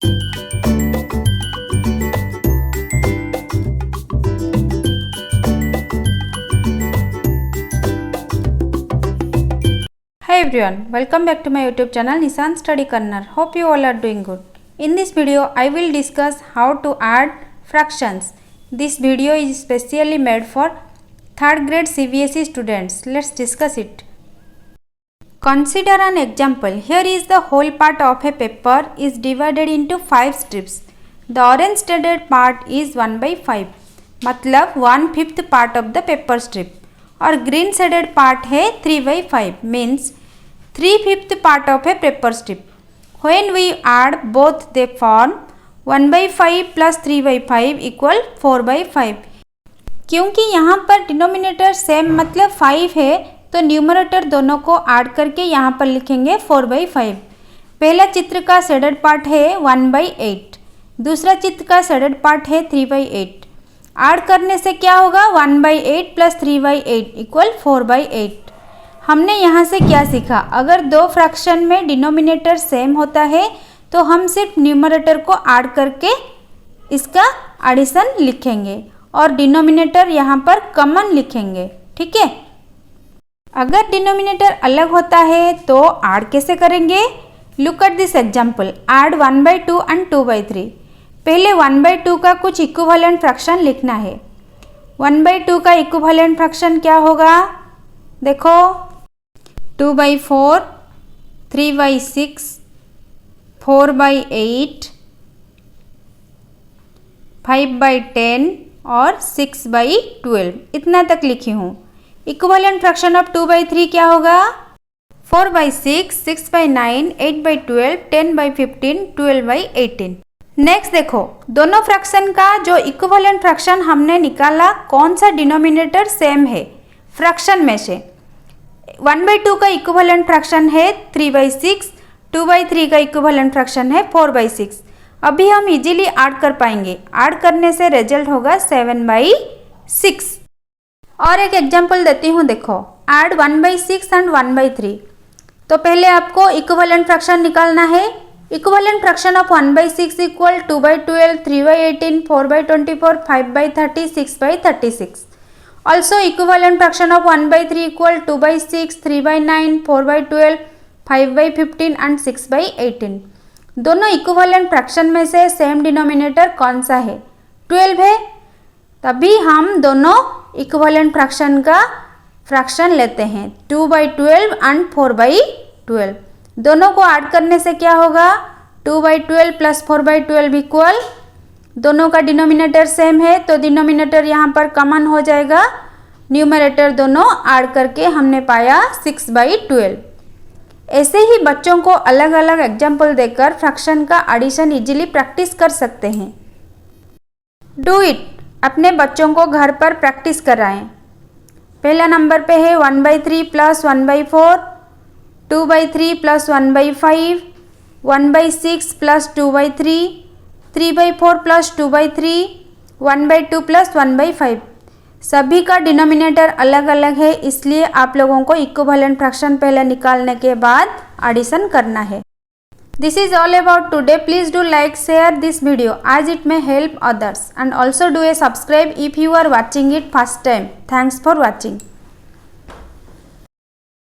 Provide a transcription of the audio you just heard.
Hi everyone, welcome back to my YouTube channel Nissan Study Corner. Hope you all are doing good. In this video, I will discuss how to add fractions. This video is specially made for 3rd grade CBSE students. Let's discuss it. Consider an example. Here is the whole part of a paper is divided into 5 strips. The orange shaded part is 1 by 5. मतलब 1/5 part of the paper strip. और green shaded part है 3 by 5 means 3/5 part of a paper strip. When we add both they form 1 by 5 plus 3 by 5 equal 4 by 5. क्योंकि यहाँ पर denominator same मतलब 5 है तो numerator दोनों को ऐड करके यहाँ पर लिखेंगे 4 by 5. पहला चित्र का शेडेड पार्ट है 1 by 8. दूसरा चित्र का शेडेड पार्ट है 3 by 8. ऐड करने से क्या होगा 1 by 8 plus 3 by 8 equal 4 by 8. हमने यहाँ से क्या सीखा, अगर दो फ्रैक्शन में डिनोमिनेटर सेम होता है तो हम सिर्फ न्यूमरेटर को ऐड करके इसका एडिशन लिखेंगे और डिनोमिनेटर यहाँ पर कॉमन लिखेंगे. ठीक है. अगर डिनोमिनेटर अलग होता है तो ऐड कैसे करेंगे. Look at this example. Add 1 by 2 and 2 by 3. पहले 1 by 2 का कुछ इक्विवेलेंट फ्रैक्शन लिखना है. 1 by 2 का इक्विवेलेंट फ्रैक्शन क्या होगा, देखो 2 by 4, 3 by 6, 4 by 8, 5 by 10 और 6 by 12. इतना तक लिखी हूँ. इक्विवेलेंट फ्रैक्शन ऑफ 2 by 3 क्या होगा, 4 by 6, 6 by 9, 8 by 12, 10 by 15, 12 by 18. Next देखो, दोनों फ्रैक्शन का जो इक्विवेलेंट फ्रैक्शन हमने निकाला कौन सा डिनोमिनेटर सेम है फ्रैक्शन में से. 1 by 2 का इक्विवेलेंट फ्रैक्शन है 3 by 6, 2 by 3 का इक्विवेलेंट फ्रैक्शन है 4 by 6. अभी हम इजीली ऐड कर पाएंगे. ऐड करने से रिजल्ट होगा 7 by 6. और एक एग्जांपल देती हूँ, देखो ऐड 1 by 6 एंड 1 by 3. तो पहले आपको इक्विवेलेंट फ्रैक्शन निकालना है. Equivalent fraction of 1 by 6 equal 2 by 12, 3 by 18, 4 by 24, 5 by 30, 6 by 36. Also equivalent fraction of 1 by 3 equal 2 by 6, 3 by 9, 4 by 12, 5 by 15 and 6 by 18. दोनों इक्विवेलेंट फ्रैक्शन में से सेम डिनोमिनेटर कौन सा है, 12 है. तभी हम दोनों इक्विवेलेंट फ्रैक्शन का फ्रैक्शन लेते हैं 2 by 12 एंड 4 by 12. दोनों को ऐड करने से क्या होगा 2 by 12 प्लस 4 by 12 इक्वल, दोनों का डिनोमिनेटर सेम है तो डिनोमिनेटर यहाँ पर कॉमन हो जाएगा. न्यूमरेटर दोनों ऐड करके हमने पाया 6 by 12. ऐसे ही बच्चों को अलग अलग एग्जाम्पल देकर फ्रैक्शन का एडिशन इजीली प्रैक्टिस कर सकते हैं. Do it. अपने बच्चों को घर पर प्रैक्टिस कराएं. पहला नंबर पे है 1 by 3 plus 1 by 4, 2 by 3 plus 1 by 5, 1 by 6 plus 2 by 3, 3 by 4 plus 2 by 3, 1 by 2 plus 1 by 5. सभी का डिनोमिनेटर अलग अलग है इसलिए आप लोगों को इक्विवेलेंट फ्रैक्शन पहले निकालने के बाद एडिशन करना है. This is all about today. Please do like share this video as it may help others and also do a subscribe if you are watching it first time. Thanks for watching.